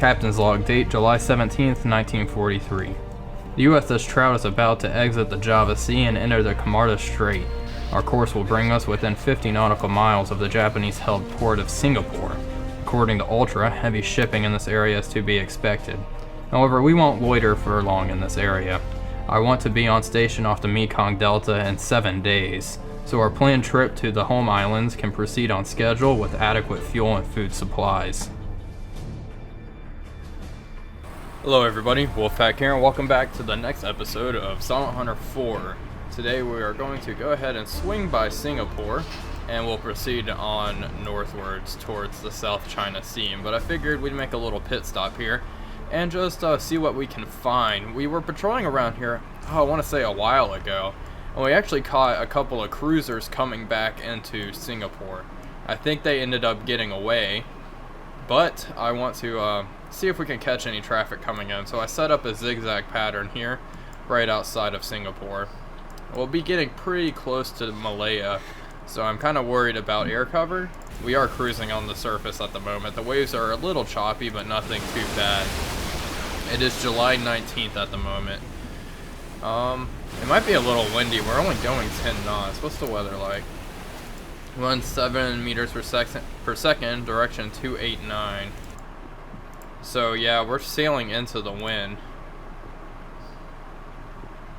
Captain's log, date July 17th, 1943. The USS Trout is about to exit the Java Sea and enter the Camarta Strait. Our course will bring us within 50 nautical miles of the Japanese-held port of Singapore. According to Ultra, heavy shipping in this area is to be expected. However, we won't loiter for long in this area. I want to be on station off the Mekong Delta in 7 days, so our planned trip to the home islands can proceed on schedule with adequate fuel and food supplies. Hello everybody, Wolfpack here, and welcome back to the next episode of Silent Hunter 4. Today we are going to go ahead and swing by Singapore, and we'll proceed on northwards towards the South China Sea. But I figured we'd make a little pit stop here, and just see what we can find. We were patrolling around here, I want to say a while ago, and we actually caught a couple of cruisers coming back into Singapore. I think they ended up getting away, but I want to see if we can catch any traffic coming in. So I set up a zigzag pattern here, right outside of Singapore. We'll be getting pretty close to Malaya, so I'm kind of worried about air cover. We are cruising on the surface at the moment. The waves are a little choppy, but nothing too bad. It is July 19th at the moment. It might be a little windy. We're only going 10 knots. What's the weather like? 17 meters per second, direction 289. So yeah, we're sailing into the wind.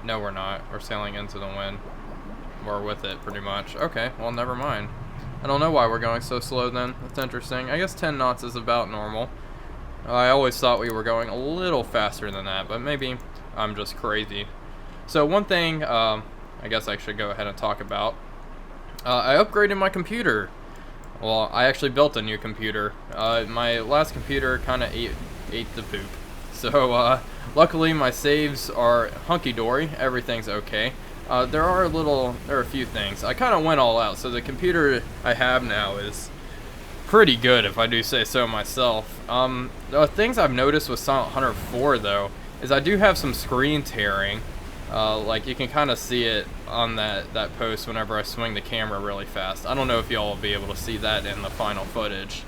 No, we're not. We're sailing into the wind. We're with it, pretty much. Okay, well, never mind. I don't know why we're going so slow then. That's interesting. I guess 10 knots is about normal. I always thought we were going a little faster than that, but maybe I'm just crazy. So one thing I guess I should go ahead and talk about. I upgraded my computer. Well, I actually built a new computer. My last computer kind of ate the poop. So luckily my saves are hunky-dory. Everything's okay. There are a few things. I kind of went all out. So the computer I have now is pretty good, if I do say so myself. The things I've noticed with Silent Hunter 4 though is I do have some screen tearing. Like you can kind of see it on that post whenever I swing the camera really fast. I don't know if y'all will be able to see that in the final footage.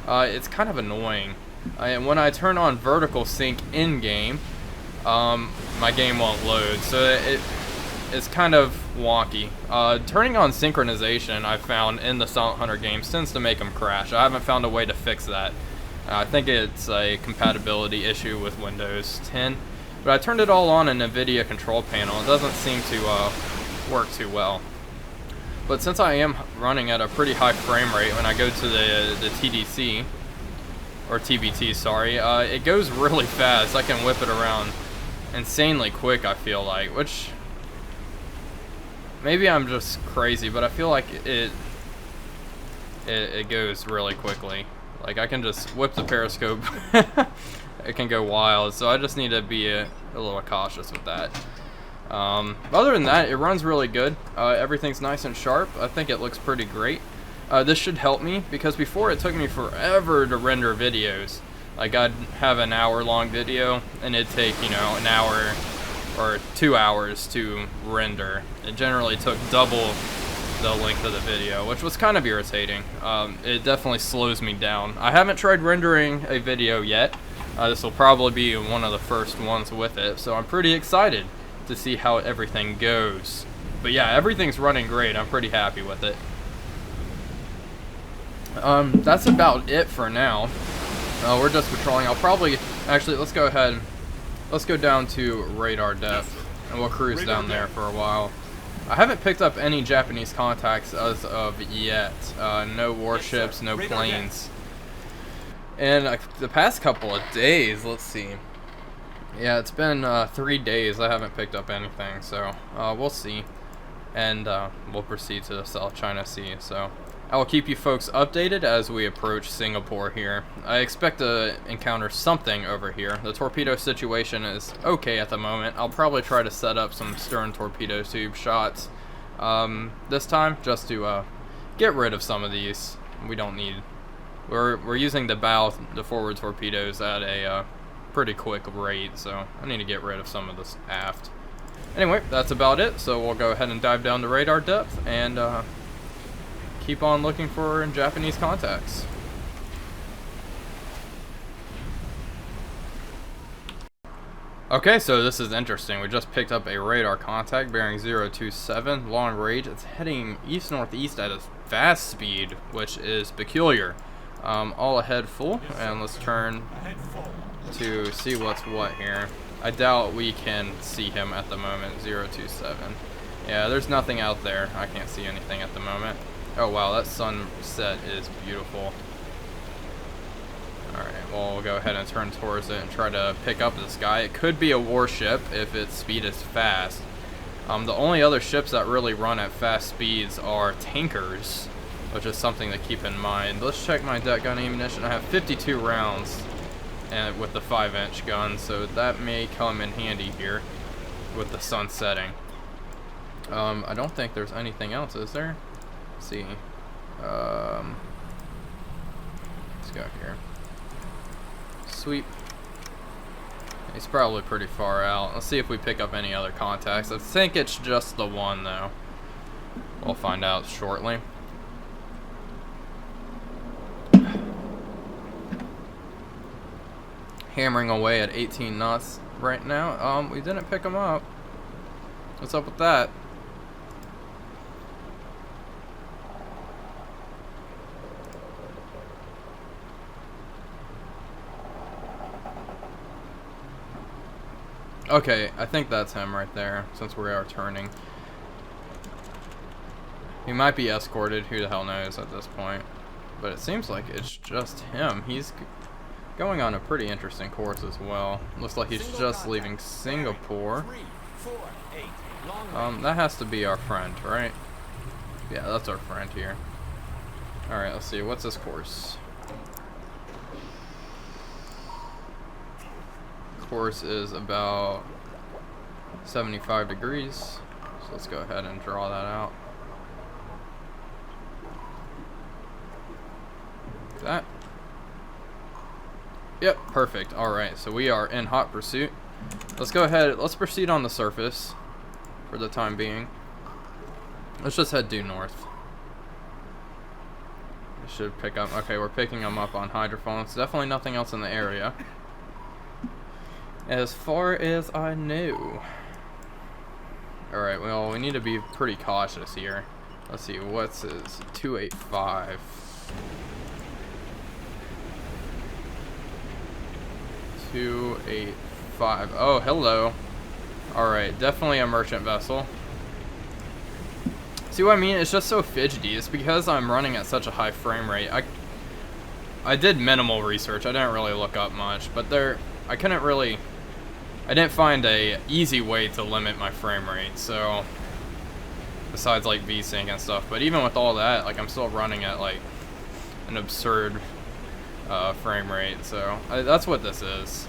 It's kind of annoying. And when I turn on vertical sync in-game, my game won't load, so it's kind of wonky. Turning on synchronization, I've found in the Silent Hunter games tends to make them crash. I haven't found a way to fix that. I think it's a compatibility issue with Windows 10. But I turned it all on in NVIDIA control panel. It doesn't seem to work too well. But since I am running at a pretty high frame rate when I go to the TDC, or TBT, sorry, it goes really fast. I can whip it around insanely quick, I feel like, which maybe I'm just crazy, but I feel like it goes really quickly. Like I can just whip the periscope. It can go wild, so I just need to be a little cautious with that. Other than that, it runs really good. Everything's nice and sharp. I think it looks pretty great. This should help me, because before it took me forever to render videos. Like I'd have an hour-long video, and it'd take, an hour or 2 hours to render. It generally took double the length of the video, which was kind of irritating. It definitely slows me down. I haven't tried rendering a video yet. This will probably be one of the first ones with it, so I'm pretty excited to see how everything goes. But yeah, everything's running great. I'm pretty happy with it. That's about it for now. We're just patrolling. I'll probably, actually, let's go ahead. Let's go down to radar depth, and we'll cruise down there for a while. I haven't picked up any Japanese contacts as of yet. No warships, no planes. And the past couple of days, let's see. Yeah, it's been 3 days. I haven't picked up anything, so we'll see. And we'll proceed to the South China Sea. So I will keep you folks updated as we approach Singapore here. I expect to encounter something over here. The torpedo situation is okay at the moment. I'll probably try to set up some stern torpedo tube shots this time, just to get rid of some of these. We don't need. We're using the forward torpedoes at a pretty quick rate, so I need to get rid of some of this aft. Anyway, that's about it, so we'll go ahead and dive down to radar depth and keep on looking for Japanese contacts. Okay, so this is interesting. We just picked up a radar contact bearing 027, long range. It's heading east-northeast at a fast speed, which is peculiar. All ahead full, and let's turn to see what's what here. I doubt we can see him at the moment, 027. Yeah, there's nothing out there. I can't see anything at the moment. Oh wow, that sunset is beautiful. Alright, well, we'll go ahead and turn towards it and try to pick up this guy. It could be a warship if its speed is fast. The only other ships that really run at fast speeds are tankers, which is something to keep in mind. Let's check my deck gun ammunition. I have 52 rounds and with the 5-inch gun, so that may come in handy here with the sun setting. I don't think there's anything else, is there? Let's see. Let's go here. Sweep. He's probably pretty far out. Let's see if we pick up any other contacts. I think it's just the one, though. We'll find out shortly. Hammering away at 18 knots right now. We didn't pick him up. What's up with that? Okay, I think that's him right there, since we are turning. He might be escorted, who the hell knows at this point. But it seems like it's just him. He's going on a pretty interesting course as well. Looks like he's just leaving Singapore. That has to be our friend, right? Yeah, that's our friend here. Alright, let's see, what's this course? Course is about 75 degrees, so let's go ahead and draw that out. That. Yep, perfect. Alright, so we are in hot pursuit. Let's go ahead, let's proceed on the surface for the time being. Let's just head due north. We should pick up, okay, we're picking them up on hydrophones. Definitely nothing else in the area, as far as I know. Alright, well, we need to be pretty cautious here. Let's see, what's his 285? 285. Oh, hello. Alright, definitely a merchant vessel. See what I mean? It's just so fidgety. It's because I'm running at such a high frame rate. I did minimal research. I didn't really look up much, but I couldn't really... I didn't find a easy way to limit my frame rate, so besides like VSync and stuff. But even with all that, like I'm still running at like an absurd frame rate. So that's what this is.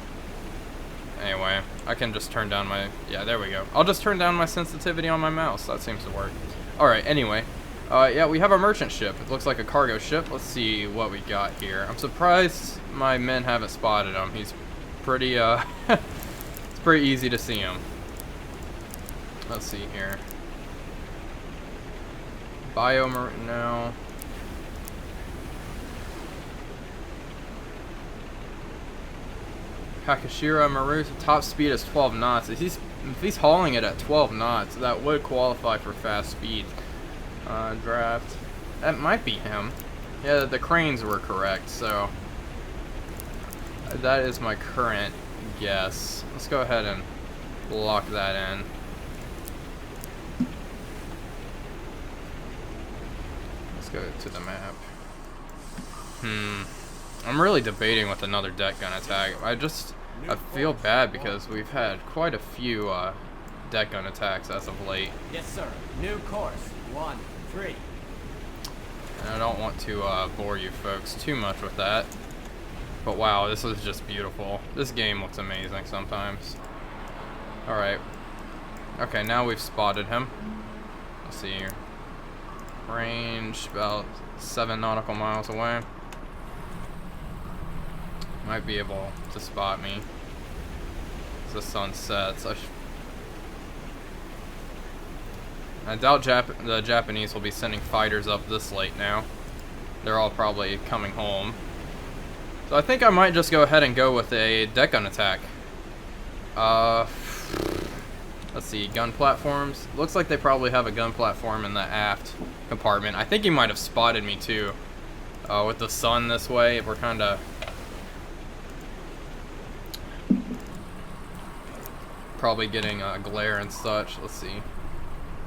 Anyway, I can just turn down my, yeah, there we go. I'll just turn down my sensitivity on my mouse. That seems to work. All right. Anyway, yeah, we have a merchant ship. It looks like a cargo ship. Let's see what we got here. I'm surprised my men haven't spotted him. He's pretty pretty easy to see him. Let's see here. No. Kakashira Maru, top speed is 12 knots. If he's hauling it at 12 knots, that would qualify for fast speed. Draft. That might be him. Yeah, the cranes were correct, so that is my current guess. Let's go ahead and lock that in. Let's go to the map. I'm really debating with another deck gun attack. I feel bad because we've had quite a few deck gun attacks as of late. Yes, sir. New course 1-3. And I don't want to bore you folks too much with that. But wow, this is just beautiful. This game looks amazing sometimes. Alright. Okay, now we've spotted him. Let's see here. Range about 7 nautical miles away. Might be able to spot me as the sun sets. I doubt the Japanese will be sending fighters up this late now. They're all probably coming home. So I think I might just go ahead and go with a deck gun attack. Let's see, gun platforms. Looks like they probably have a gun platform in the aft compartment. I think he might have spotted me too. With the sun this way, we're kind of probably getting glare and such. Let's see.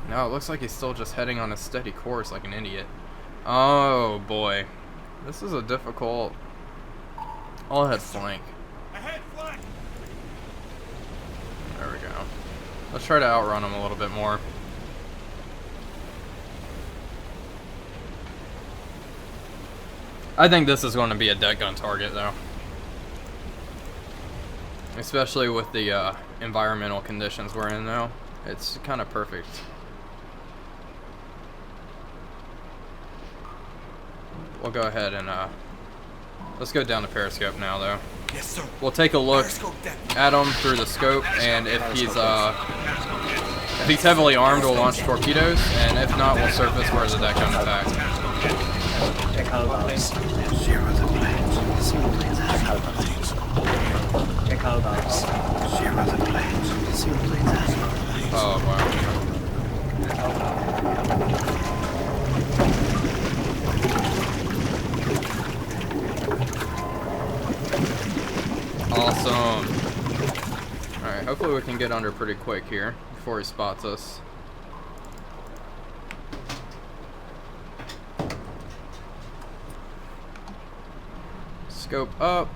No, it looks like he's still just heading on a steady course like an idiot. Oh boy, this is a difficult all-ahead flank. Ahead flank. There we go. Let's try to outrun him a little bit more. I think this is going to be a deck gun target though. Especially with the environmental conditions we're in now. It's kind of perfect. We'll go ahead and let's go down to periscope now though. Yes, sir. We'll take a look at him through the scope, and if he's heavily armed, we'll launch torpedoes, and if not, we'll surface where the deck gun attacks. Check out those. Zero the planes. Simply that. Check out those. Check out those. Zero the planes. Simply that. Oh wow. Awesome. Alright, hopefully we can get under pretty quick here before he spots us. Scope up.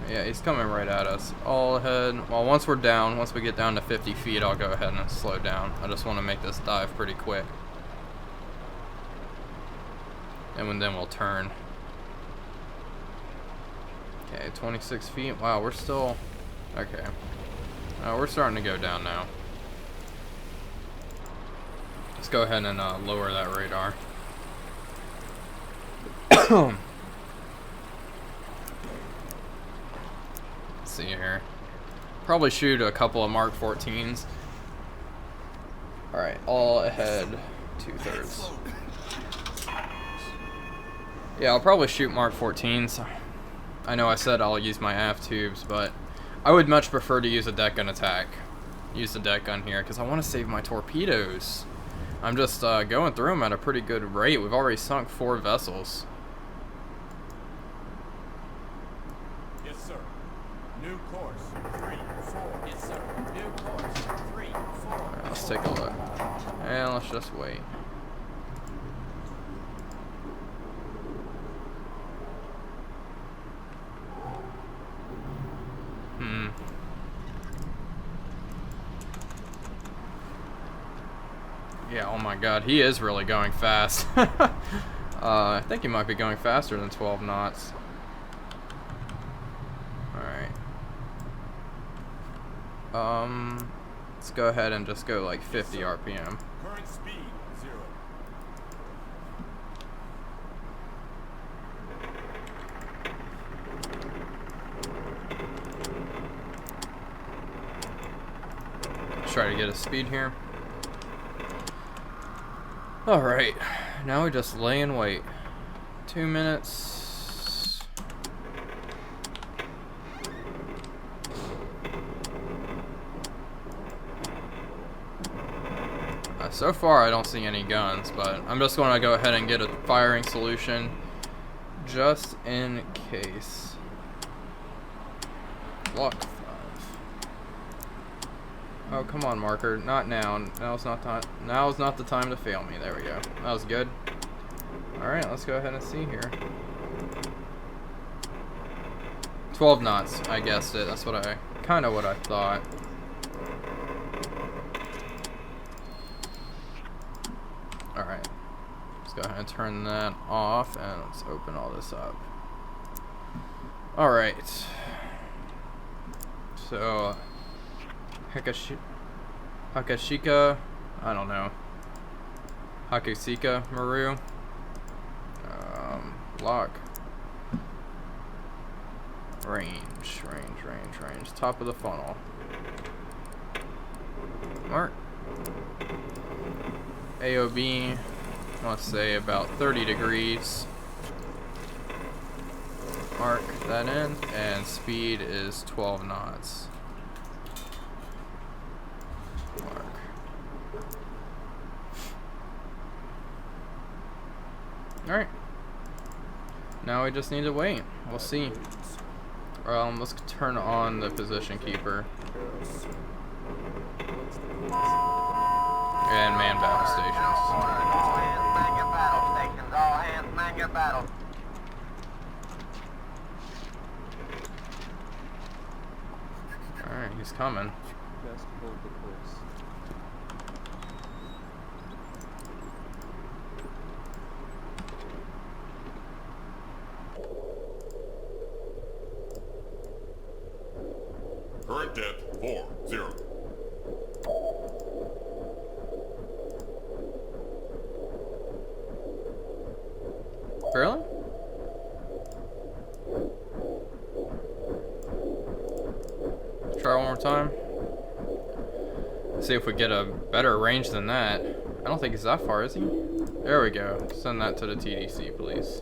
Yeah, he's coming right at us. All ahead. Well, once we're down, once we get down to 50 feet, I'll go ahead and slow down. I just want to make this dive pretty quick. And then we'll turn. Okay, 26 feet. Wow, we're still... Okay. We're starting to go down now. Let's go ahead and lower that radar. Let's see here. Probably shoot a couple of Mark 14s. Alright, all ahead, 2/3. Yeah, I'll probably shoot Mark 14s. I know I said I'll use my aft tubes, but I would much prefer to use a deck gun attack. Use the deck gun here, because I want to save my torpedoes. I'm just going through them at a pretty good rate. We've already sunk 4 vessels. Yes, sir. New course. 3, 4. Yes, sir. New course. 3, 4. Alright, let's take a look. And let's just wait. Yeah, oh my god, he is really going fast. I think he might be going faster than 12 knots. Alright. Let's go ahead and just go like 50 RPM. Current speed 0. Let's try to get a speed here. Alright, now we just lay in wait. 2 minutes. So far I don't see any guns, but I'm just going to go ahead and get a firing solution just in case. Block 5. Oh, come on, marker. Not now. Now's not the time to fail me. There we go. That was good. Alright, let's go ahead and see here. 12 knots. I guessed it. That's what I thought. Alright. Let's go ahead and turn that off, and let's open all this up. Alright. So... Hakashika, I don't know. Hakusika Maru. Lock. Range. Top of the funnel. Mark. AOB, let's say about 30 degrees. Mark that in, and speed is 12 knots. Alright. Now we just need to wait. We'll see. Let's turn on the position keeper. And man battle stations. All hands man your battle stations. All hands man your battle. Alright, he's coming. Just hold the course. Current depth 40. Really? Try one more time. See if we get a better range than that. I don't think he's that far, is he? There we go. Send that to the TDC, please.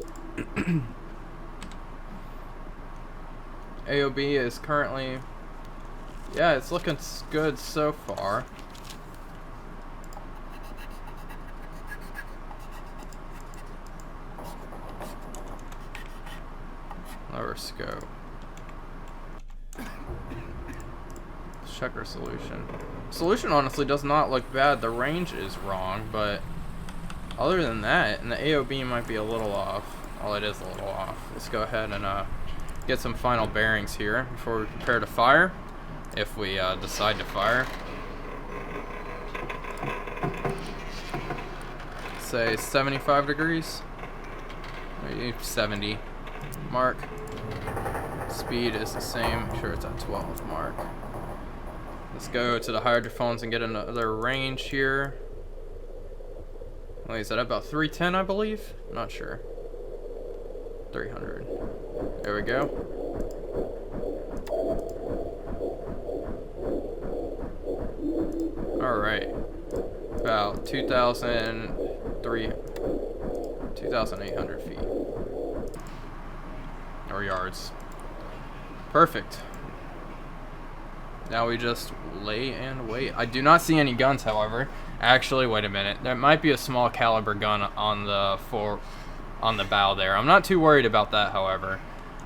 AOB is currently... Yeah, it's looking good so far. Lower scope. Let's check our solution. Solution honestly does not look bad. The range is wrong, but other than that, and the AOB might be a little off. Well, it is a little off. Let's go ahead and get some final bearings here before we prepare to fire, if we decide to fire. Say 75 degrees. Maybe 70 mark. Speed is the same. I'm sure it's at 12 mark. Let's go to the hydrophones and get another range here. Wait, is that about 310, I believe? I'm not sure. 300. There we go. Alright. About 2,800 feet. Or yards. Perfect. Now we just lay and wait. I do not see any guns, however. Actually, wait a minute. There might be a small caliber gun on the bow there. I'm not too worried about that, however.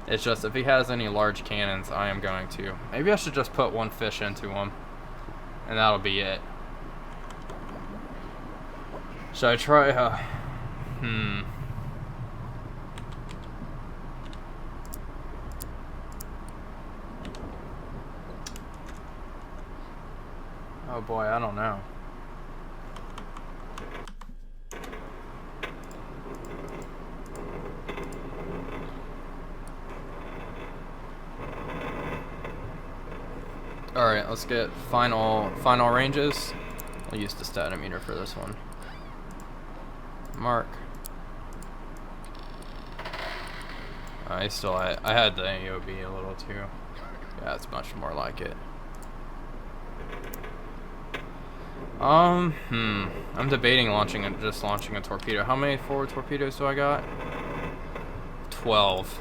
It's just if he has any large cannons, I am going to. Maybe I should just put one fish into him, and that'll be it. Should I try? Oh boy, I don't know. Alright, let's get final ranges. I'll use the statometer for this one. Mark. I had the AOB a little too. Yeah, it's much more like it. I'm debating just launching a torpedo. How many forward torpedoes do I got? 12.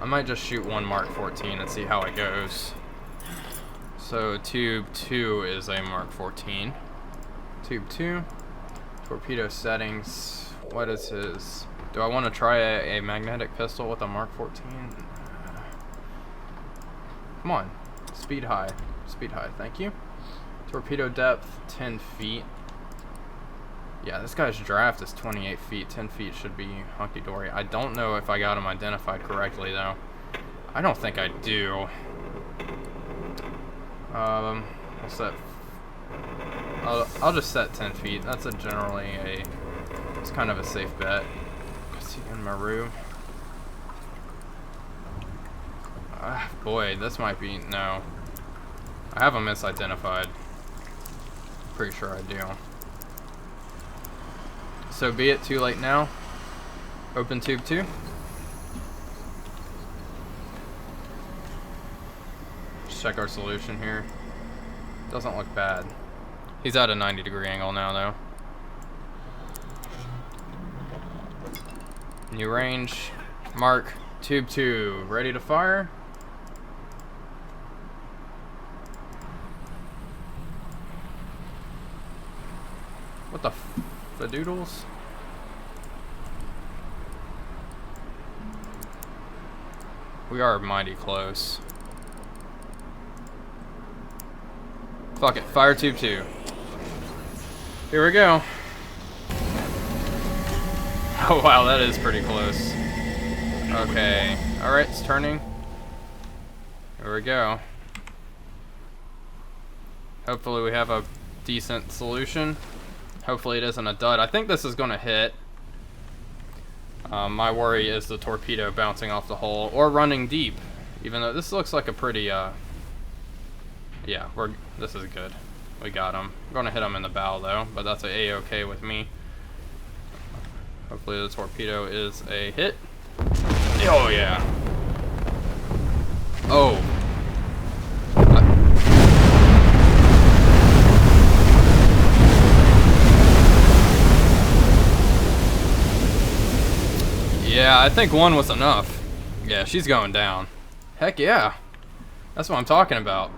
I might just shoot one Mark 14 and see how it goes. So tube 2 is a Mark 14. Tube 2. Torpedo settings. What is his? Do I want to try a magnetic pistol with a Mark 14? Come on. Speed high. Speed high. Thank you. Torpedo depth, 10 feet. Yeah, this guy's draft is 28 feet. 10 feet should be hunky-dory. I don't know if I got him identified correctly, though. I don't think I do. What's that? I'll just set 10 feet. That's it's kind of a safe bet. See in Maru. Boy, this might be, no. I have him misidentified. Pretty sure I do. So be it, too late now. Open tube 2. Just check our solution here. Doesn't look bad. He's at a 90-degree angle now, though. New range. Mark. Tube 2. Ready to fire? What the fadoodles? We are mighty close. Fuck it, fire tube 2. Here we go. Oh wow, that is pretty close. Okay, alright, it's turning. Here we go. Hopefully we have a decent solution. Hopefully it isn't a dud. I think this is going to hit. My worry is the torpedo bouncing off the hull or running deep. Even though this looks like a pretty, yeah, this is good. We got him. I'm going to hit him in the bow though, but that's A-okay with me. Hopefully the torpedo is a hit. Oh yeah. Oh. Yeah, I think one was enough. Yeah, she's going down. Heck yeah. That's what I'm talking about.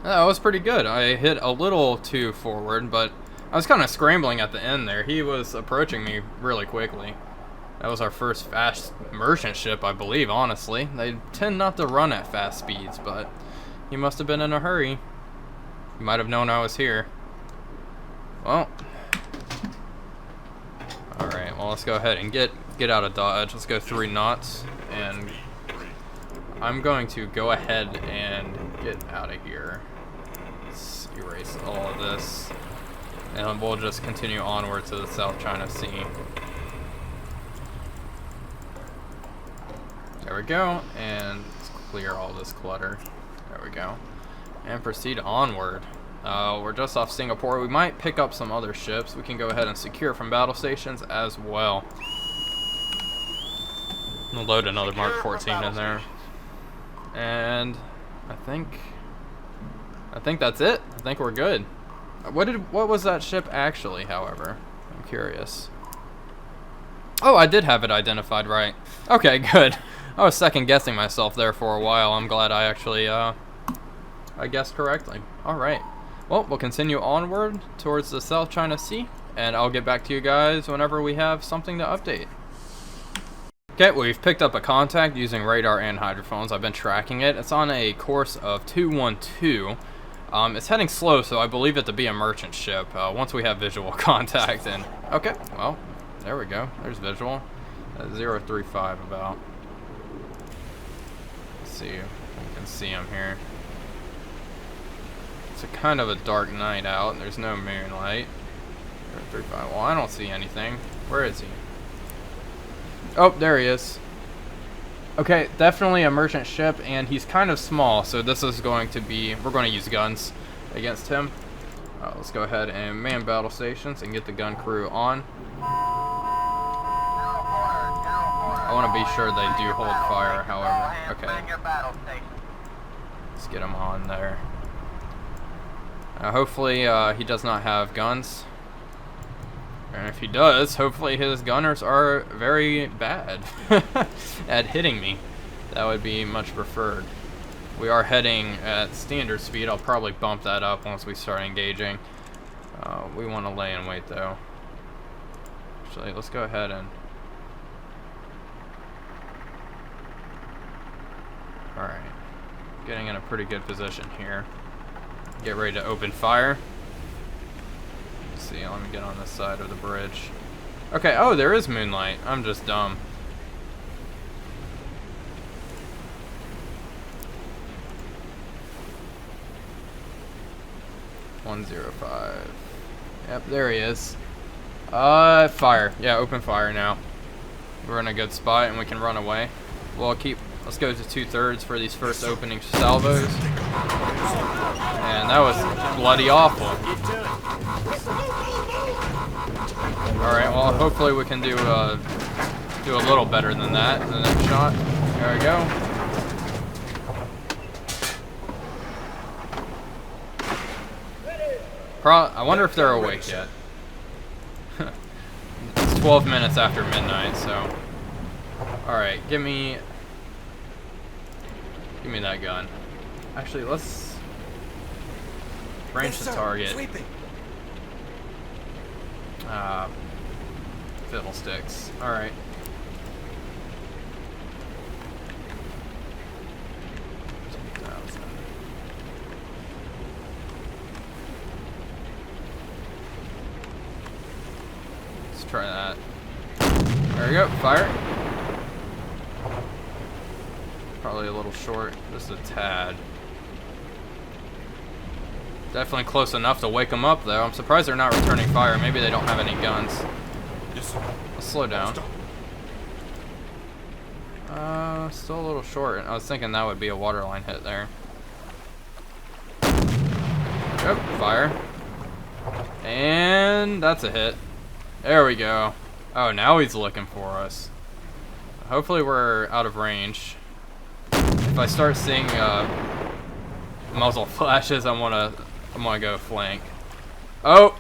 That was pretty good. I hit a little too forward, but I was kind of scrambling at the end there. He was approaching me really quickly. That was our first fast merchant ship, I believe, honestly. They tend not to run at fast speeds, but he must have been in a hurry. He might have known I was here. Well. Alright, well, let's go ahead and get out of Dodge. Let's go 3 knots, and I'm going to go ahead and get out of here. Let's erase all of this, and we'll just continue onward to the South China Sea. There we go, and let's clear all this clutter. There we go, and proceed onward. We're just off Singapore. We might pick up some other ships. We can go ahead and secure from battle stations as well. We'll load another Mark 14 in there. And I think that's it. I think we're good. What was that ship actually, however? I'm curious. Oh, I did have it identified right. Okay, good. I was second guessing myself there for a while. I'm glad I actually I guessed correctly. All right. Well, we'll continue onward towards the South China Sea, and I'll get back to you guys whenever we have something to update. Okay, we've picked up a contact using radar and hydrophones. I've been tracking it. It's on a course of 212. It's heading slow, so I believe it to be a merchant ship. Once we have visual contact, and okay, well, there we go. There's visual. 035 about. Let's see if we can see him here. It's a kind of a dark night out. There's no moonlight. 035. Well, I don't see anything. Where is he? Oh, there he is. Okay, definitely a merchant ship, and he's kind of small, so this is going to be, we're going to use guns against him. Let's go ahead and man battle stations and get the gun crew on. I want to be sure they do hold fire, however. Okay. Let's get him on there. Hopefully he does not have guns. And if he does, hopefully his gunners are very bad at hitting me. That would be much preferred. We are heading at standard speed. I'll probably bump that up once we start engaging. We want to lay in wait though. Actually, let's go ahead and... Alright. Getting in a pretty good position here. Get ready to open fire. See, let me get on this side of the bridge. Okay, oh, there is moonlight. I'm just dumb. .105. Yep, there he is. Fire. Yeah, open fire now. We're in a good spot and we can run away. We'll keep, let's go to 2/3 for these first opening salvos. And that was bloody awful. Alright, well, hopefully we can do a little better than that in the next shot. There we go. I wonder if they're awake yet. It's 12 minutes after midnight, so... Alright, give me that gun. Actually, let's... range the target. Fiddlesticks. Alright. try that. There we go. Fire. Probably a little short. Just a tad. Definitely close enough to wake them up, though. I'm surprised they're not returning fire. Maybe they don't have any guns. Yes, sir. Let's slow down. Stop. Still a little short. I was thinking that would be a waterline hit there. Yep, fire. And that's a hit. There we go. Oh, now he's looking for us. Hopefully we're out of range. If I start seeing muzzle flashes, I'm gonna go flank. Oh!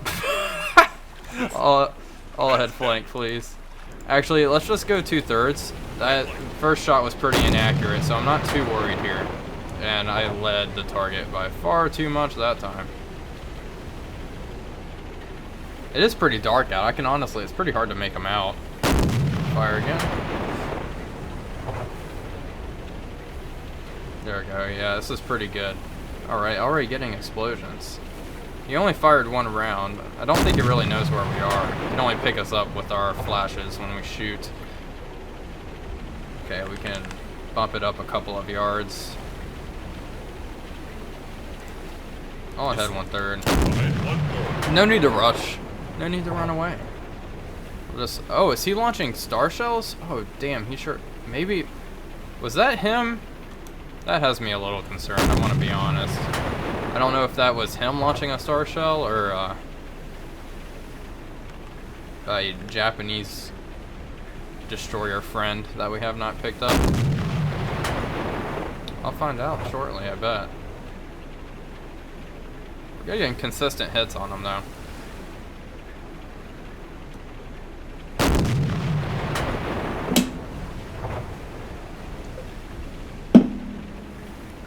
all ahead flank, please. Actually, let's just go 2/3. That first shot was pretty inaccurate, so I'm not too worried here. And I led the target by far too much that time. It is pretty dark out. I can honestly, it's pretty hard to make them out. Fire again. There we go. Yeah, this is pretty good. Alright, already getting explosions. He only fired one round. I don't think he really knows where we are. He can only pick us up with our flashes when we shoot. Okay, we can bump it up a couple of yards. All ahead 1/3. No need to rush. No need to run away. We'll just. Oh, is he launching star shells? Oh, damn. He sure. Maybe. Was that him? That has me a little concerned. I want to be honest. I don't know if that was him launching a star shell or a Japanese destroyer friend that we have not picked up. I'll find out shortly, I bet. We're getting consistent hits on them, though.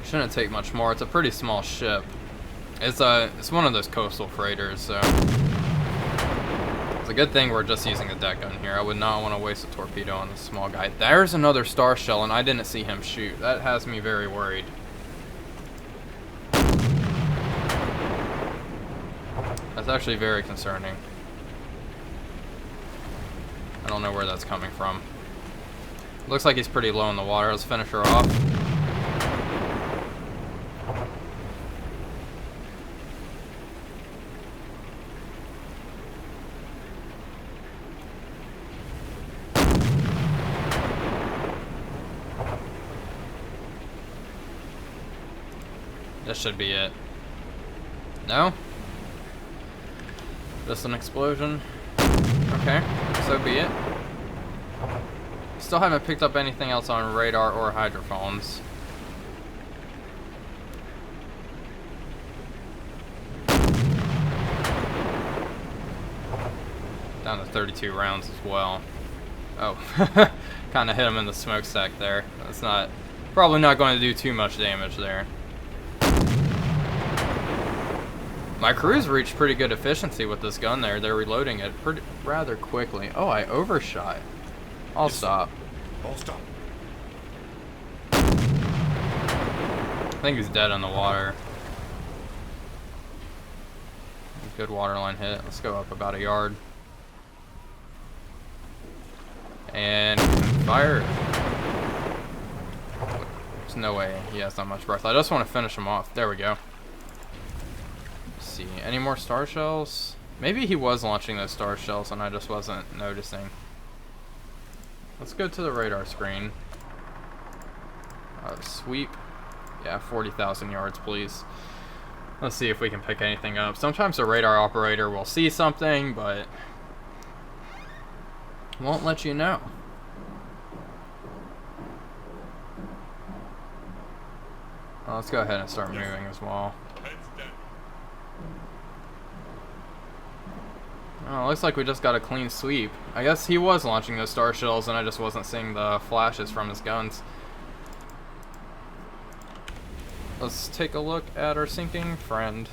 Shouldn't take much more. It's a pretty small ship. It's one of those coastal freighters, so it's a good thing we're just using a deck gun here. I would not want to waste a torpedo on this small guy. There's another star shell, and I didn't see him shoot. That has me very worried. That's actually very concerning. I don't know where that's coming from. Looks like he's pretty low in the water. Let's finish her off. This should be it. No? Just an explosion? Okay, so be it. Still haven't picked up anything else on radar or hydrophones. Down to 32 rounds as well. Oh, kind of hit him in the smokestack there. That's probably not going to do too much damage there. My crew's reached pretty good efficiency with this gun there. They're reloading it rather quickly. Oh, I overshot. I'll stop. I'll stop. I think he's dead in the water. Good waterline hit. Let's go up about a yard. And fire. There's no way he has that much breath. I just want to finish him off. There we go. See, any more star shells? Maybe he was launching those star shells and I just wasn't noticing. Let's go to the radar screen. Sweep. Yeah, 40,000 yards, please. Let's see if we can pick anything up. Sometimes the radar operator will see something, but won't let you know. Well, let's go ahead and start moving as well. Oh, looks like we just got a clean sweep. I guess he was launching those star shells and I just wasn't seeing the flashes from his guns. Let's take a look at our sinking friend.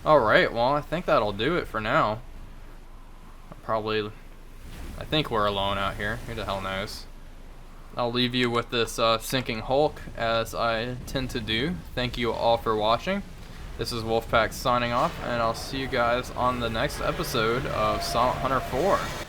Alright, well, I think that'll do it for now. I think we're alone out here. Who the hell knows? I'll leave you with this sinking hulk, as I tend to do. Thank you all for watching. This is Wolfpack signing off, and I'll see you guys on the next episode of Silent Hunter 4.